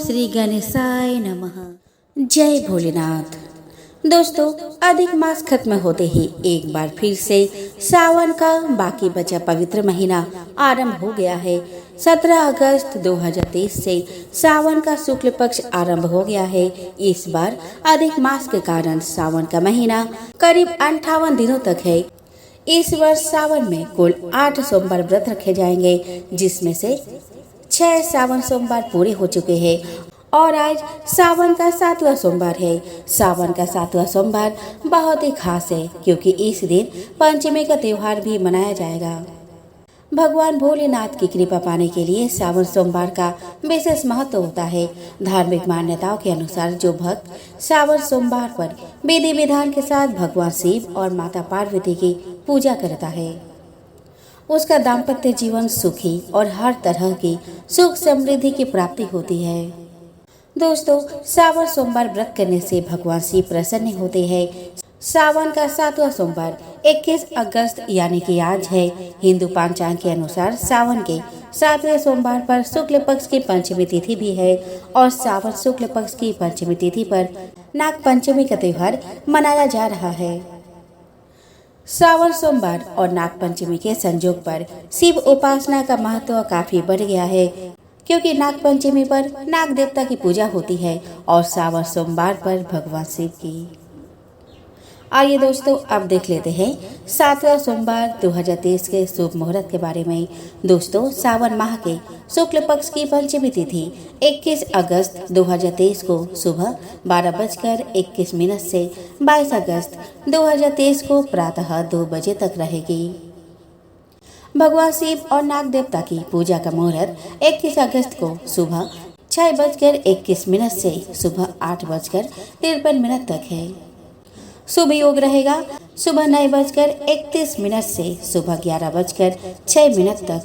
श्री गणेशाय नमः। जय भोलेनाथ। दोस्तों, अधिक मास खत्म होते ही एक बार फिर से सावन का बाकी बचा पवित्र महीना आरंभ हो गया है। 17 अगस्त 2023 से सावन का शुक्ल पक्ष आरंभ हो गया है। इस बार अधिक मास के कारण सावन का महीना करीब 58 दिनों तक है। इस वर्ष सावन में कुल 8 सोमवार व्रत रखे जाएंगे, जिसमें से 6 सावन सोमवार पूरे हो चुके हैं और आज सावन का 7वां सोमवार है। सावन का 7वां सोमवार बहुत ही खास है, क्योंकि इस दिन पंचमी का त्योहार भी मनाया जाएगा। भगवान भोलेनाथ की कृपा पाने के लिए सावन सोमवार का विशेष महत्व होता है। धार्मिक मान्यताओं के अनुसार जो भक्त सावन सोमवार पर विधि विधान के साथ भगवान शिव और माता पार्वती की पूजा करता है, उसका दाम्पत्य जीवन सुखी और हर तरह की सुख समृद्धि की प्राप्ति होती है। दोस्तों, सावन सोमवार व्रत करने से भगवान शिव प्रसन्न होते हैं। सावन का 7वां सोमवार 21 अगस्त यानी कि आज है। हिंदू पंचांग के अनुसार सावन के 7वें सोमवार पर शुक्ल पक्ष की पंचमी तिथि भी है और सावन शुक्ल पक्ष की पंचमी तिथि पर नाग पंचमी का त्योहार मनाया जा रहा है। सावन सोमवार और नाग पंचमी के संयोग पर शिव उपासना का महत्व काफी बढ़ गया है, क्योंकि नाग पंचमी पर नाग देवता की पूजा होती है और सावन सोमवार पर भगवान शिव की। आइए दोस्तों, अब देख लेते हैं 7वां सोमवार 2023 के शुभ मुहूर्त के बारे में। दोस्तों, सावन माह के शुक्ल पक्ष की पंचमी तिथि 21 अगस्त 2023 को सुबह 12:21 से 22 अगस्त 2023 को प्रातः 2 बजे तक रहेगी। भगवान शिव और नाग देवता की पूजा का मुहूर्त 21 अगस्त को सुबह 6:21 से सुबह 8:53 तक है। शुभ योग रहेगा सुबह 9:31 से सुबह 11:06 तक।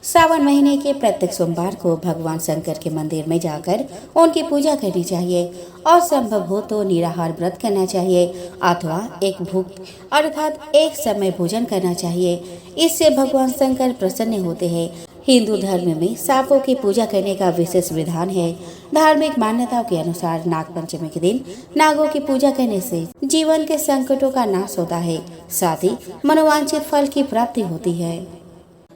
सावन महीने के प्रत्येक सोमवार को भगवान शंकर के मंदिर में जाकर उनकी पूजा करनी चाहिए और संभव हो तो निराहार व्रत करना चाहिए अथवा एक भुक्त अर्थात एक समय भोजन करना चाहिए। इससे भगवान शंकर प्रसन्न होते हैं। हिंदू धर्म में सांपों की पूजा करने का विशेष विधान है। धार्मिक मान्यताओं के अनुसार नाग पंचमी के दिन नागों की पूजा करने से जीवन के संकटों का नाश होता है, साथ ही मनोवांछित फल की प्राप्ति होती है।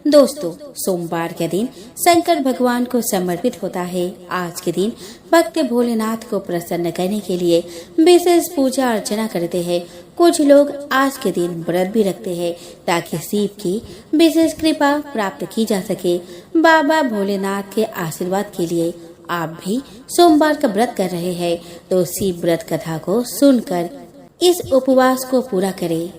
दोस्तों, सोमवार के दिन शंकर भगवान को समर्पित होता है। आज के दिन भक्त भोलेनाथ को प्रसन्न करने के लिए विशेष पूजा अर्चना करते हैं। कुछ लोग आज के दिन व्रत भी रखते हैं ताकि शिव की विशेष कृपा प्राप्त की जा सके। बाबा भोलेनाथ के आशीर्वाद के लिए आप भी सोमवार का व्रत कर रहे हैं तो शिव व्रत कथा को सुनकर इस उपवास को पूरा करें।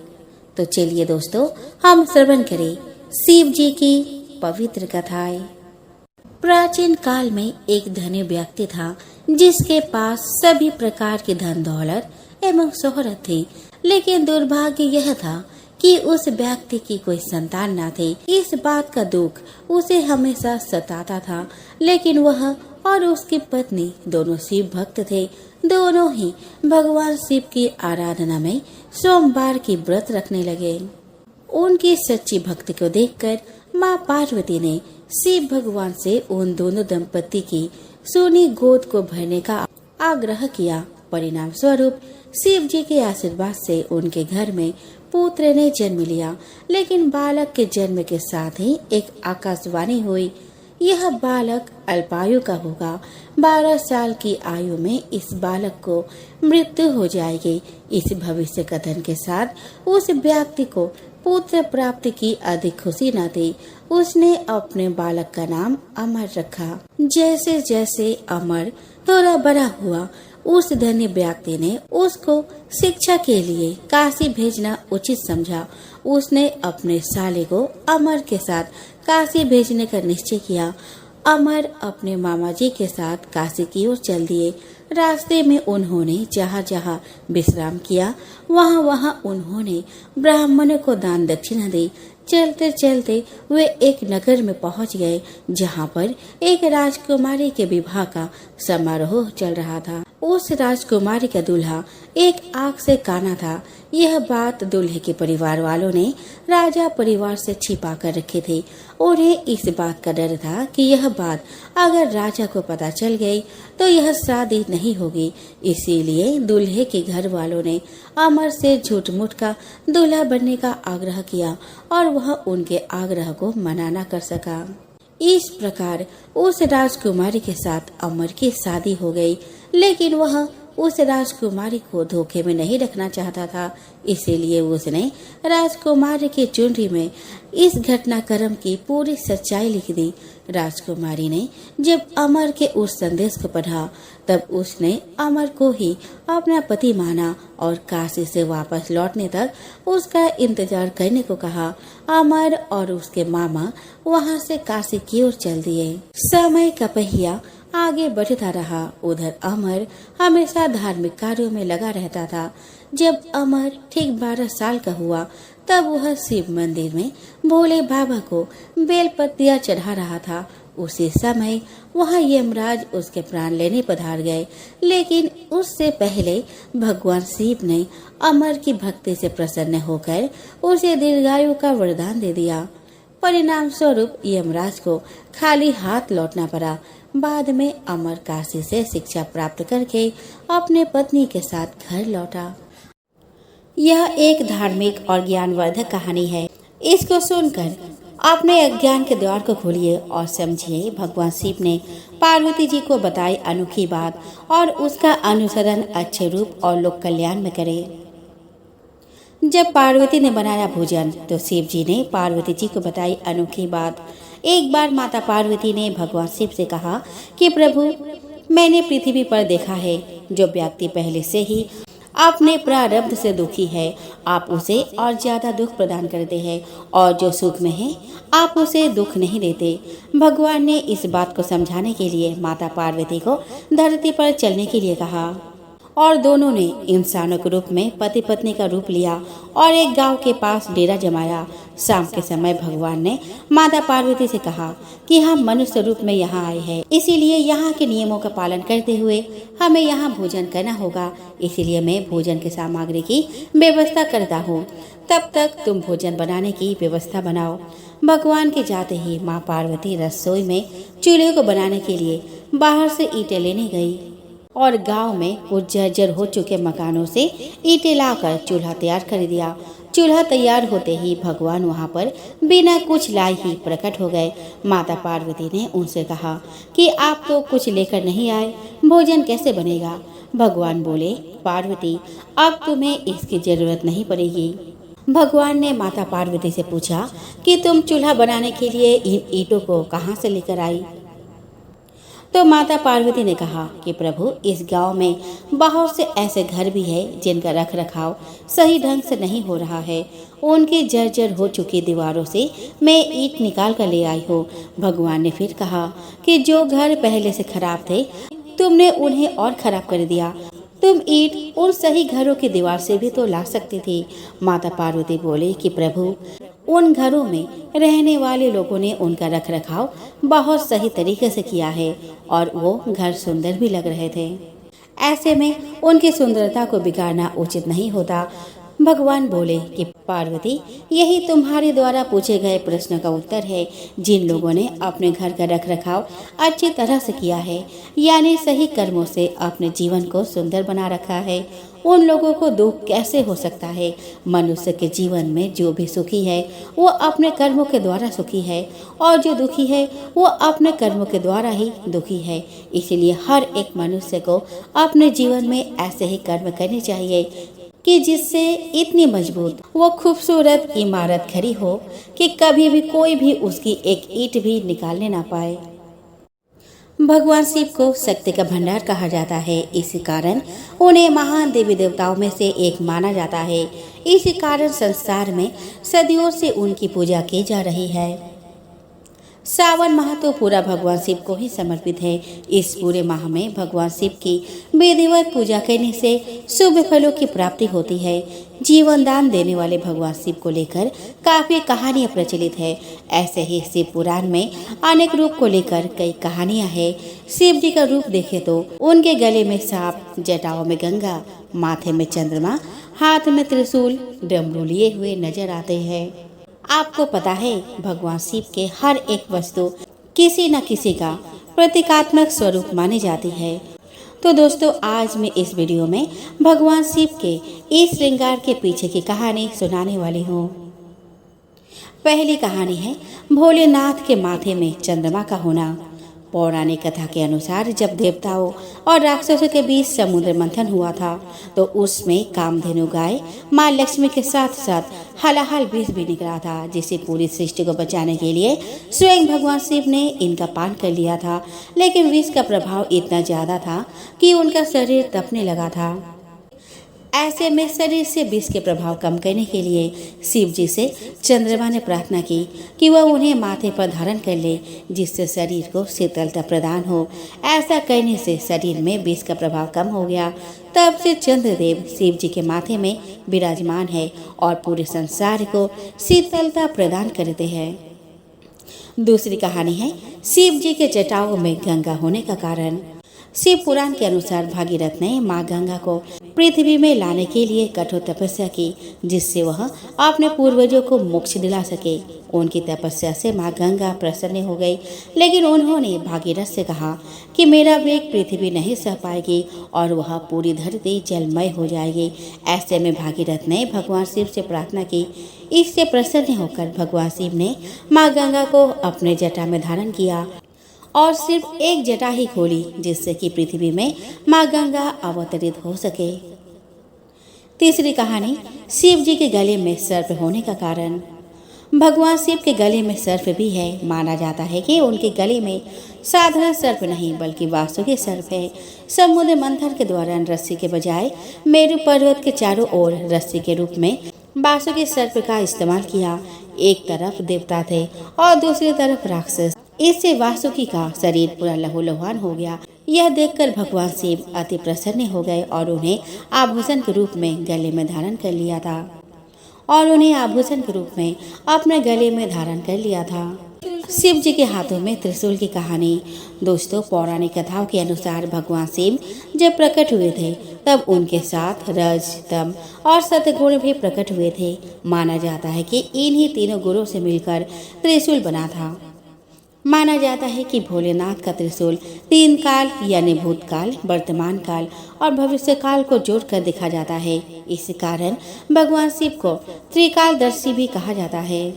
तो चलिए दोस्तों, हम श्रवण करें शिव जी की पवित्र कथाएं। प्राचीन काल में एक धनी व्यक्ति था जिसके पास सभी प्रकार की धन दौलत एवं शोहरत थी, लेकिन दुर्भाग्य यह था कि उस व्यक्ति की कोई संतान न थी। इस बात का दुख उसे हमेशा सताता था, लेकिन वह और उसकी पत्नी दोनों शिव भक्त थे। दोनों ही भगवान शिव की आराधना में सोमवार की व्रत रखने लगे। उनकी सच्ची भक्ति को देखकर माँ पार्वती ने शिव भगवान से उन दोनों दंपति की सोनी गोद को भरने का आग्रह किया। परिणाम स्वरूप शिव जी के आशीर्वाद से उनके घर में पुत्र ने जन्म लिया, लेकिन बालक के जन्म के साथ ही एक आकाशवाणी हुई, यह बालक अल्पायु का होगा। 12 साल की आयु में इस बालक को मृत्यु हो जाएगी। इस भविष्य कथन के साथ उस व्यक्ति को पुत्र प्राप्ति की अधिक खुशी न थी। उसने अपने बालक का नाम अमर रखा। जैसे जैसे अमर थोड़ा बड़ा हुआ, उस धनी व्यक्ति ने उसको शिक्षा के लिए काशी भेजना उचित समझा। उसने अपने साले को अमर के साथ काशी भेजने का निश्चय किया। अमर अपने मामा जी के साथ काशी की ओर चल दिए। रास्ते में उन्होंने जहाँ जहाँ विश्राम किया, वहाँ वहाँ उन्होंने ब्राह्मणों को दान दक्षिणा दी। चलते चलते वे एक नगर में पहुँच गए, जहाँ पर एक राजकुमारी के विवाह का समारोह चल रहा था। उस राजकुमारी का दूल्हा एक आग से काना था। यह बात दूल्हे के परिवार वालों ने राजा परिवार से छिपा कर रखी थी। उन्हें इस बात का डर था कि यह बात अगर राजा को पता चल गई तो यह शादी नहीं होगी। इसीलिए दूल्हे के घर वालों ने अमर से झूठ मूठ का दूल्हा बनने का आग्रह किया और वह उनके आग्रह को मना न कर सका। इस प्रकार उस राजकुमारी के साथ अमर की शादी हो गई, लेकिन वह उस राजकुमारी को धोखे में नहीं रखना चाहता था। इसीलिए उसने राजकुमारी की चुनरी में इस घटनाक्रम की पूरी सच्चाई लिख दी। राजकुमारी ने जब अमर के उस संदेश को पढ़ा तब उसने अमर को ही अपना पति माना और काशी से वापस लौटने तक उसका इंतजार करने को कहा। अमर और उसके मामा वहां से काशी की ओर चल दिए। समय का पहिया आगे बढ़ता रहा। उधर अमर हमेशा धार्मिक कार्यों में लगा रहता था। जब अमर ठीक 12 साल का हुआ तब वह शिव मंदिर में भोले बाबा को बेलपत्तियां चढ़ा रहा था। उसी समय वहां यमराज उसके प्राण लेने पधार गए, लेकिन उससे पहले भगवान शिव ने अमर की भक्ति से प्रसन्न होकर उसे दीर्घायु का वरदान दे दिया। परिणाम स्वरूप यमराज को खाली हाथ लौटना पड़ा। बाद में अमर काशी से शिक्षा प्राप्त करके अपने पत्नी के साथ घर लौटा। यह एक धार्मिक और ज्ञानवर्धक कहानी है। इसको सुनकर अपने अज्ञान के द्वार को खोलिए और समझिए भगवान शिव ने पार्वती जी को बताई अनोखी बात और उसका अनुसरण अच्छे रूप और लोक कल्याण में करे। जब पार्वती ने बनाया भोजन तो शिव जी ने पार्वती जी को बताई अनोखी बात। एक बार माता पार्वती ने भगवान शिव से कहा कि प्रभु, मैंने पृथ्वी पर देखा है जो व्यक्ति पहले से ही अपने प्रारब्ध से दुखी है, आप उसे और ज्यादा दुख प्रदान करते हैं, और जो सुख में है आप उसे दुख नहीं देते। भगवान ने इस बात को समझाने के लिए माता पार्वती को धरती पर चलने के लिए कहा और दोनों ने इंसानों के रूप में पति पत्नी का रूप लिया और एक गांव के पास डेरा जमाया। शाम के समय भगवान ने माता पार्वती से कहा कि हम मनुष्य रूप में यहाँ आए हैं, इसीलिए यहाँ के नियमों का पालन करते हुए हमें यहाँ भोजन करना होगा। इसीलिए मैं भोजन की सामग्री की व्यवस्था करता हूँ, तब तक तुम भोजन बनाने की व्यवस्था बनाओ। भगवान के जाते ही माँ पार्वती रसोई में चूल्हे को बनाने के लिए बाहर से ईंटें लेने गई और गांव में कुछ जर्जर हो चुके मकानों से ईंटें लाकर चूल्हा तैयार कर दिया। चूल्हा तैयार होते ही भगवान वहां पर बिना कुछ लाए ही प्रकट हो गए। माता पार्वती ने उनसे कहा कि आप तो कुछ लेकर नहीं आए, भोजन कैसे बनेगा? भगवान बोले, पार्वती, अब तुम्हें इसकी जरूरत नहीं पड़ेगी। भगवान ने माता पार्वती से पूछा कि तुम चूल्हा बनाने के लिए इन ईंटों को कहाँ से लेकर आई? तो माता पार्वती ने कहा कि प्रभु, इस गांव में बहुत से ऐसे घर भी हैं जिनका रख रखाव सही ढंग से नहीं हो रहा है। उनकी जर्जर हो चुकी दीवारों से मैं ईंट निकाल कर ले आई हूँ। भगवान ने फिर कहा कि जो घर पहले से खराब थे तुमने उन्हें और खराब कर दिया। तुम ईंट उन सही घरों की दीवार से भी तो ला सकती थी। माता पार्वती बोली कि प्रभु, उन घरों में रहने वाले लोगों ने उनका रख रखाव बहुत सही तरीके से किया है और वो घर सुंदर भी लग रहे थे। ऐसे में उनकी सुंदरता को बिगाड़ना उचित नहीं होता। भगवान बोले कि पार्वती, यही तुम्हारे द्वारा पूछे गए प्रश्न का उत्तर है। जिन लोगों ने अपने घर का रख रखाव अच्छी तरह से किया है, यानी सही कर्मों से अपने जीवन को सुंदर बना रखा है, उन लोगों को दुख कैसे हो सकता है? मनुष्य के जीवन में जो भी सुखी है वो अपने कर्मों के द्वारा सुखी है और जो दुखी है वो अपने कर्मों के द्वारा ही दुखी है। इसलिए हर एक मनुष्य को अपने जीवन में ऐसे ही कर्म करने चाहिए कि जिससे इतनी मजबूत वो खूबसूरत इमारत खड़ी हो कि कभी भी कोई भी उसकी एक ईंट भी निकालने ना पाए। भगवान शिव को शक्ति का भंडार कहा जाता है। इसी कारण उन्हें महान देवी देवताओं में से एक माना जाता है। इसी कारण संसार में सदियों से उनकी पूजा की जा रही है। सावन माह तो पूरा भगवान शिव को ही समर्पित है। इस पूरे माह में भगवान शिव की विधिवत पूजा करने से शुभ फलों की प्राप्ति होती है। जीवन दान देने वाले भगवान शिव को लेकर काफी कहानियां प्रचलित है। ऐसे ही शिव पुराण में अनेक रूप को लेकर कई कहानियां हैं। शिव जी का रूप देखे तो उनके गले में सांप, जटाओं में गंगा, माथे में चंद्रमा, हाथ में त्रिशूल, डमरू लिए हुए नजर आते हैं। आपको पता है भगवान शिव के हर एक वस्तु किसी न किसी का प्रतीकात्मक स्वरूप मानी जाती है। तो दोस्तों, आज मैं इस वीडियो में भगवान शिव के इस श्रृंगार के पीछे की कहानी सुनाने वाली हूँ। पहली कहानी है भोलेनाथ के माथे में चंद्रमा का होना। पौराणिक कथा के अनुसार जब देवताओं और राक्षसों के बीच समुद्र मंथन हुआ था तो उसमें कामधेनु गाय माँ लक्ष्मी के साथ साथ हलाहल विष भी निकला था, जिसे पूरी सृष्टि को बचाने के लिए स्वयं भगवान शिव ने इनका पान कर लिया था। लेकिन विष का प्रभाव इतना ज्यादा था कि उनका शरीर तपने लगा था। ऐसे में शरीर से विष के प्रभाव कम करने के लिए शिव जी से चंद्रमा ने प्रार्थना की कि वह उन्हें माथे पर धारण कर ले, जिससे शरीर को शीतलता प्रदान हो। ऐसा करने से शरीर में विष का प्रभाव कम हो गया। तब से चंद्रदेव शिव जी के माथे में विराजमान है और पूरे संसार को शीतलता प्रदान करते हैं। दूसरी कहानी है शिव जी के जटाओं में गंगा होने का कारण। शिव पुराण के अनुसार भागीरथ ने माँ गंगा को पृथ्वी में लाने के लिए कठोर तपस्या की, जिससे वह अपने पूर्वजों को मोक्ष दिला सके। उनकी तपस्या से माँ गंगा प्रसन्न हो गई, लेकिन उन्होंने भागीरथ से कहा कि मेरा वेग पृथ्वी नहीं सह पाएगी और वह पूरी धरती जलमय हो जाएगी। ऐसे में भागीरथ ने भगवान शिव से प्रार्थना की। इससे प्रसन्न होकर भगवान शिव ने माँ गंगा को अपने जटा में धारण किया और सिर्फ एक जटा ही खोली, जिससे कि पृथ्वी में माँ गंगा अवतरित हो सके। तीसरी कहानी शिव जी के गले में सर्प होने का कारण। भगवान शिव के गले में सर्प भी है। माना जाता है कि उनके गले में साधारण सर्प नहीं बल्कि वासुकी सर्प है। समुद्र मंथन के दौरान रस्सी के बजाय मेरु पर्वत के चारों ओर रस्सी के रूप में वासुकी सर्प का इस्तेमाल किया। एक तरफ देवता थे और दूसरी तरफ राक्षस। इससे वासुकी का शरीर पूरा लहूलुहान हो गया। यह देखकर भगवान शिव अति प्रसन्न हो गए और उन्हें आभूषण के रूप में गले में धारण कर लिया था। शिव जी के हाथों में त्रिशूल की कहानी। दोस्तों, पौराणिक कथाओं के अनुसार भगवान शिव जब प्रकट हुए थे तब उनके साथ रज, तम और सतगुण भी प्रकट हुए थे। माना जाता है कि इन्हीं तीनों गुणों से मिलकर त्रिशूल बना था। माना जाता है कि भोलेनाथ का त्रिशूल 3 काल यानी भूतकाल, वर्तमान काल और भविष्य काल को जोड़कर देखा जाता है। इस कारण भगवान शिव को त्रिकालदर्शी भी कहा जाता है।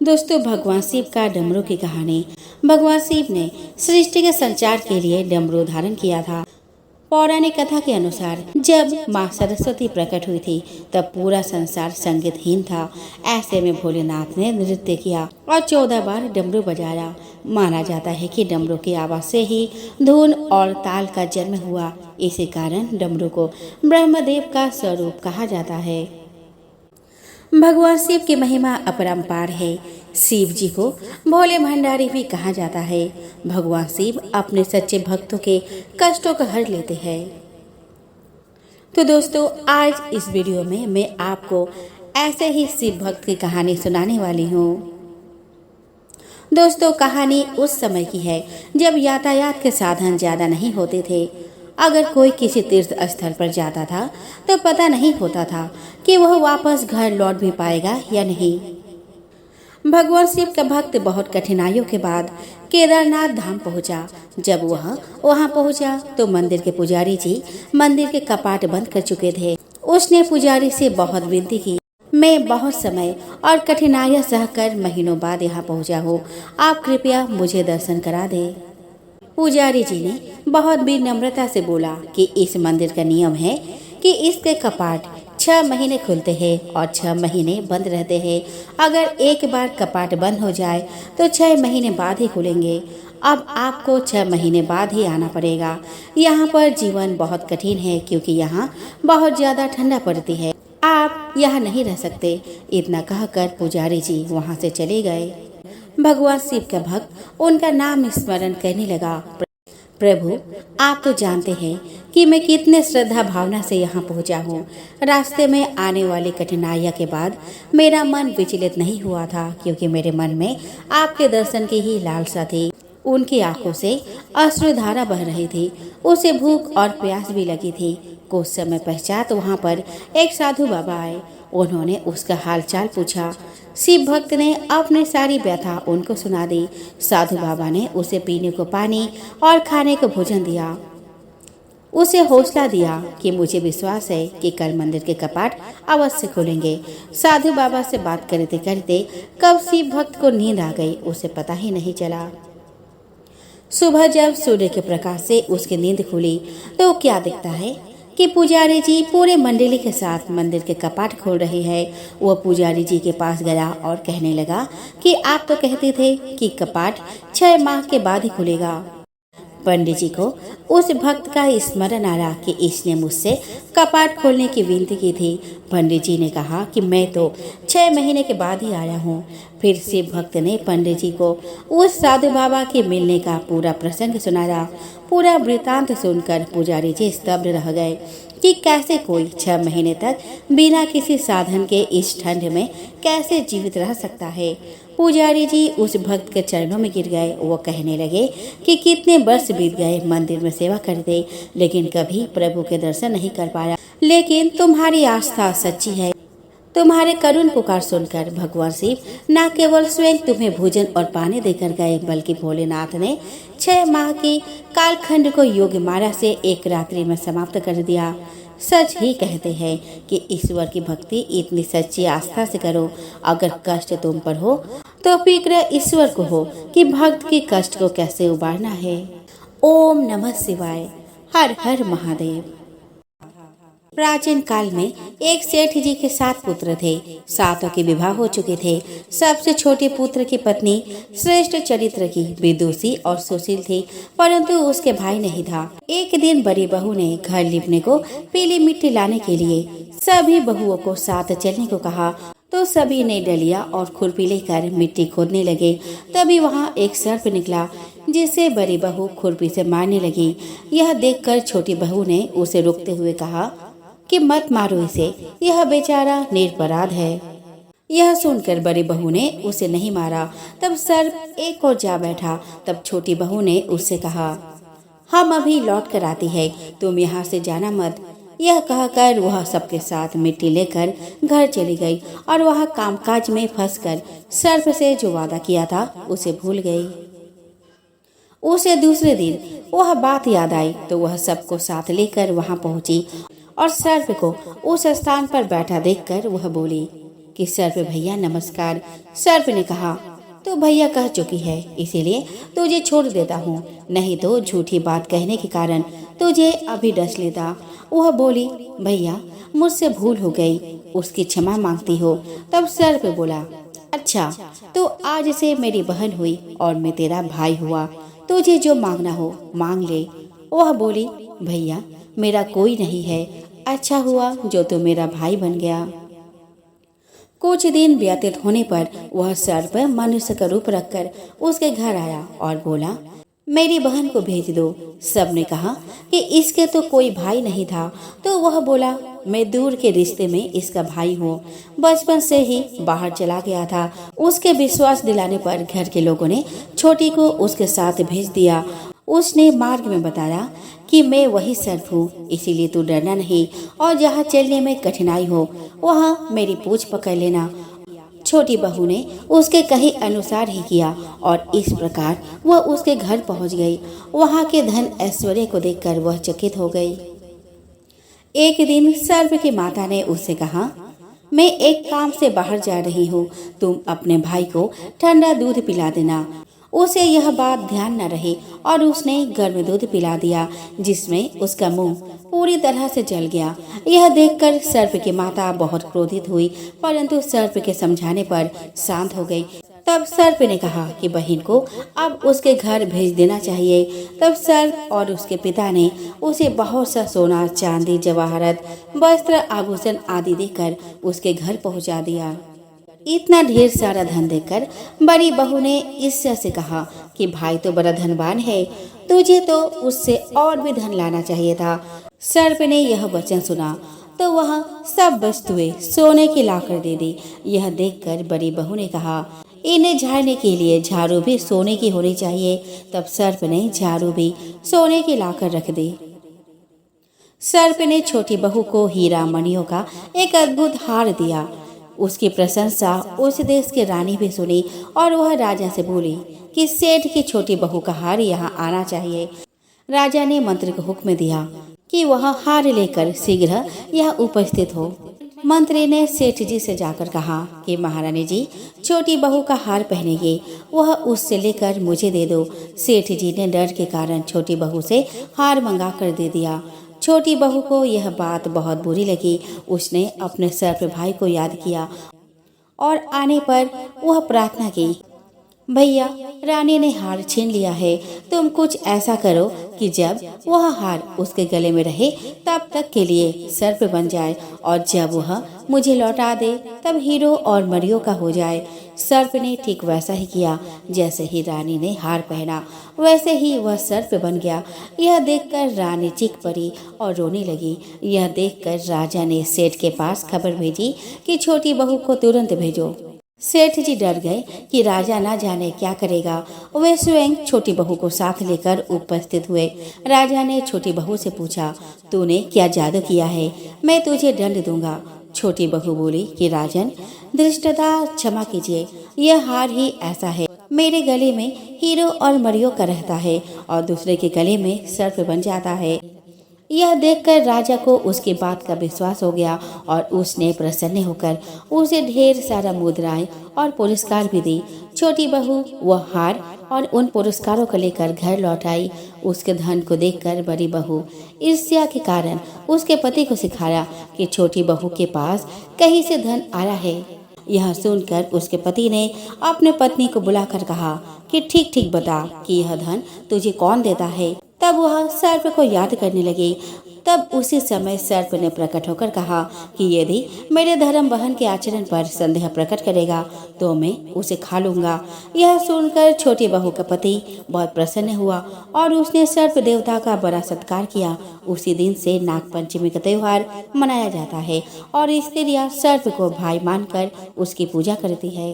दोस्तों, भगवान शिव का डमरू की कहानी। भगवान शिव ने सृष्टि के संचार के लिए डमरू धारण किया था। पौराणिक कथा के अनुसार जब माँ सरस्वती प्रकट हुई थी तब पूरा संसार संगीतहीन था। ऐसे में भोलेनाथ ने नृत्य किया और 14 बार डमरू बजाया। माना जाता है कि डमरू की आवाज से ही धुन और ताल का जन्म हुआ। इसी कारण डमरू को ब्रह्मदेव का स्वरूप कहा जाता है। भगवान शिव की महिमा अपरंपार है। शिव जी को भोले भंडारी भी कहा जाता है। भगवान शिव अपने सच्चे भक्तों के कष्टों को हर लेते हैं। तो दोस्तों, आज इस वीडियो में मैं आपको ऐसे ही शिव भक्त की कहानी सुनाने वाली हूँ। दोस्तों, कहानी उस समय की है जब यातायात के साधन ज्यादा नहीं होते थे। अगर कोई किसी तीर्थ स्थल पर जाता था तो पता नहीं होता था कि वह वापस घर लौट भी पाएगा या नहीं। भगवान शिव का भक्त बहुत कठिनाइयों के बाद केदारनाथ धाम पहुंचा। जब वह वहां पहुंचा तो मंदिर के पुजारी जी मंदिर के कपाट बंद कर चुके थे। उसने पुजारी से बहुत विनती की, मैं बहुत समय और कठिनाइयां सहकर महीनों बाद यहाँ पहुंचा हूँ, आप कृपया मुझे दर्शन करा दे। पुजारी जी ने बहुत विनम्रता से बोला कि इस मंदिर का नियम है कि इसके कपाट 6 महीने खुलते हैं और 6 महीने बंद रहते हैं। अगर एक बार कपाट बंद हो जाए तो 6 महीने बाद ही खुलेंगे। अब आपको 6 महीने बाद ही आना पड़ेगा। यहाँ पर जीवन बहुत कठिन है क्योंकि यहाँ बहुत ज़्यादा ठंडा पड़ती है, आप यहाँ नहीं रह सकते। इतना कहकर पुजारी जी वहाँ से चले गए। भगवान शिव का भक्त उनका नाम स्मरण करने लगा। प्रभु, आप तो जानते हैं कि मैं कितने श्रद्धा भावना से यहाँ पहुँचा हूँ। रास्ते में आने वाली कठिनाइयों के बाद मेरा मन विचलित नहीं हुआ था, क्योंकि मेरे मन में आपके दर्शन की ही लालसा थी। उनकी आंखों से अश्रुधारा बह रही थी। उसे भूख और प्यास भी लगी थी। कुछ समय पश्चात वहाँ पर एक साधु बाबा आए। उन्होंने उसका हालचाल पूछा। शिव भक्त ने अपनी सारी व्यथा उनको सुना दी। साधु बाबा ने उसे पीने को पानी और खाने को भोजन दिया। उसे हौसला दिया कि मुझे विश्वास है कि कल मंदिर के कपाट अवश्य खुलेंगे। साधु बाबा से बात करते करते कब शिव भक्त को नींद आ गई, उसे पता ही नहीं चला। सुबह जब सूर्य के प्रकाश से उसकी नींद खुली तो क्या दिखता है कि पुजारी जी पूरे मंडली के साथ मंदिर के कपाट खोल रहे हैं। वह पुजारी जी के पास गया और कहने लगा कि आप तो कहते थे कि कपाट 6 माह के बाद ही खुलेगा। पंडित जी को उस भक्त का स्मरण आया कि इसने मुझसे कपाट खोलने की विनती की थी। पंडित जी ने कहा कि मैं तो 6 महीने के बाद ही आया हूँ। फिर शिव भक्त ने पंडित जी को उस साधु बाबा के मिलने का पूरा प्रसंग सुनाया। पूरा वृतांत सुनकर पुजारी जी स्तब्ध रह गए कि कैसे कोई 6 महीने तक बिना किसी साधन के इस ठंड में कैसे जीवित रह सकता है। पुजारी जी उस भक्त के चरणों में गिर गए। वो कहने लगे कि कितने वर्ष बीत गए मंदिर में सेवा करते, लेकिन कभी प्रभु के दर्शन नहीं कर पाया। लेकिन तुम्हारी आस्था सच्ची है। तुम्हारे करुण पुकार सुनकर भगवान शिव न केवल स्वयं तुम्हें भोजन और पानी देकर गए, बल्कि भोलेनाथ ने 6 माह के कालखंड को योग माया से एक रात्रि में समाप्त कर दिया। सच ही कहते हैं कि ईश्वर की भक्ति इतनी सच्ची आस्था से करो। अगर कष्ट तुम पर हो तो फिक्र ईश्वर को हो कि भक्त के कष्ट को कैसे उबारना है। ओम नमः शिवाय। हर हर महादेव। प्राचीन काल में एक सेठ जी के 7 पुत्र थे। 7 के विवाह हो चुके थे। सबसे छोटे पुत्र की पत्नी श्रेष्ठ चरित्र की, विदुषी और सुशील थी, परंतु उसके भाई नहीं था। एक दिन बड़ी बहू ने घर लिपने को पीली मिट्टी लाने के लिए सभी बहुओं को साथ चलने को कहा, तो सभी ने डलिया और खुरपी लेकर मिट्टी खोदने लगे। तभी वहाँ एक सर्प निकला, जिसे बड़ी बहू खुरपी से मारने लगी। यह देखकर छोटी बहू ने उसे रोकते हुए कहा कि मत मारो इसे, यह बेचारा निरपराध है। यह सुनकर बड़ी बहू ने उसे नहीं मारा। तब सर्प एक और जा बैठा। तब छोटी बहू ने उससे कहा, हम अभी लौट कर आती है, तुम यहाँ से जाना मत। यह कहकर वह सबके साथ मिट्टी लेकर घर चली गई और वह कामकाज में फंसकर सर्प से जो वादा किया था उसे भूल गई। उसे दूसरे दिन वह बात याद आई तो वह सबको साथ लेकर वहां पहुंची और सर्प को उस स्थान पर बैठा देखकर वह बोली कि सर्प भैया नमस्कार। सर्प ने कहा, तो भैया कह चुकी है, इसीलिए तुझे छोड़ देता हूँ, नहीं तो झूठी बात कहने के कारण तुझे अभी डस लेता। वह बोली, भैया मुझसे भूल हो गई, उसकी क्षमा मांगती हो। तब सर्प बोला, अच्छा तो आज से मेरी बहन हुई और मैं तेरा भाई हुआ, तुझे जो मांगना हो मांग ले। वह बोली, भैया मेरा कोई नहीं है, अच्छा हुआ जो तू मेरा भाई बन गया। कुछ दिन व्यतीत होने पर वह सर्प मनुष्य का रूप रखकर उसके घर आया और बोला, मेरी बहन को भेज दो। सबने कहा कि इसके तो कोई भाई नहीं था। तो वह बोला, मैं दूर के रिश्ते में इसका भाई हूँ, बचपन से ही बाहर चला गया था। उसके विश्वास दिलाने पर घर के लोगों ने छोटी को उसके साथ भेज दिया। उसने मार्ग में बताया कि मैं वही सर्प हूँ, इसीलिए तू डरना नहीं और जहाँ चलने में कठिनाई हो वहाँ मेरी पूंछ पकड़ लेना। छोटी बहू ने उसके कहे अनुसार ही किया और इस प्रकार वह उसके घर पहुँच गई। वहाँ के धन ऐश्वर्य को देखकर वह चकित हो गई। एक दिन सर्प की माता ने उससे कहा, मैं एक काम से बाहर जा रही हूँ, तुम अपने भाई को ठंडा दूध पिला देना। उसे यह बात ध्यान न रही और उसने गर्म दूध पिला दिया, जिसमें उसका मुंह पूरी तरह से जल गया। यह देखकर सर्प की माता बहुत क्रोधित हुई, परंतु सर्प के समझाने पर शांत हो गई। तब सर्प ने कहा कि बहन को अब उसके घर भेज देना चाहिए। तब सर्प और उसके पिता ने उसे बहुत सा सोना, चांदी, जवाहरत, वस्त्र, आभूषण आदि देकर उसके घर पहुंचा दिया। इतना ढेर सारा धन देखकर बड़ी बहू ने ईर्ष्या से कहा कि भाई तो बड़ा धनवान है, तुझे तो उससे और भी धन लाना चाहिए था। सर्प ने यह वचन सुना तो वह सब वस्तुएं सोने की लाकर दे दी। यह देखकर बड़ी बहू ने कहा, इन्हें झाड़ने के लिए झाड़ू भी सोने की होनी चाहिए। तब सर्प ने झाड़ू भी सोने की लाकर रख दी। सर्प ने छोटी बहू को हीरा मणियों का एक अद्भुत हार दिया। उसकी प्रशंसा उस देश की रानी भी सुनी और वह राजा से बोली कि सेठ की छोटी बहू का हार यहाँ आना चाहिए। राजा ने मंत्री को हुक्म दिया कि वह हार लेकर शीघ्र यह उपस्थित हो। मंत्री ने सेठ जी से जाकर कहा कि महारानी जी छोटी बहू का हार पहनेगी, वह उससे लेकर मुझे दे दो। सेठ जी ने डर के कारण छोटी बहू से हार मंगा कर दे दिया। छोटी बहू को यह बात बहुत बुरी लगी। उसने अपने सर्प भाई को याद किया और आने पर वह प्रार्थना की, भैया रानी ने हार छीन लिया है, तुम कुछ ऐसा करो कि जब वह हार उसके गले में रहे तब तक के लिए सर्प बन जाए और जब वह मुझे लौटा दे तब हीरो और मरियो का हो जाए। सर्प ने ठीक वैसा ही किया। जैसे ही रानी ने हार पहना वैसे ही वह सर्प बन गया। यह देखकर रानी चीख पड़ी और रोने लगी। यह देखकर राजा ने सेठ के पास खबर भेजी कि छोटी बहू को तुरंत भेजो। सेठ जी डर गए कि राजा ना जाने क्या करेगा। वे स्वयं छोटी बहू को साथ लेकर उपस्थित हुए। राजा ने छोटी बहू से पूछा, तूने क्या जादू किया है? मैं तुझे दंड दूंगा। छोटी बहू बोली कि राजन, धृष्टता क्षमा कीजिए, यह हार ही ऐसा है। मेरे गले में हीरो और मरियो का रहता है और दूसरे के गले में सर्प बन जाता है। यह देखकर राजा को उसकी बात का विश्वास हो गया और उसने प्रसन्न होकर उसे ढेर सारा मुद्राएं और पुरस्कार भी दी। छोटी बहू वह हार और उन पुरस्कारों को लेकर घर लौट आई। उसके धन को देखकर बड़ी बहू ईर्ष्या के कारण उसके पति को सिखाया कि छोटी बहू के पास कहीं से धन आया है। यह सुनकर उसके पति ने अपने पत्नी को बुलाकर कहा कि ठीक ठीक बता कि यह धन तुझे कौन देता है। तब वह सर्प को याद करने लगी। तब उसी समय सर्प ने प्रकट होकर कहा कि यदि मेरे धर्म बहन के आचरण पर संदेह प्रकट करेगा तो मैं उसे खा लूंगा। यह सुनकर छोटी बहू का पति बहुत प्रसन्न हुआ और उसने सर्प देवता का बड़ा सत्कार किया। उसी दिन से नाग पंचमी का त्योहार मनाया जाता है और स्त्रियां सर्प को भाई मानकर उसकी पूजा करती है।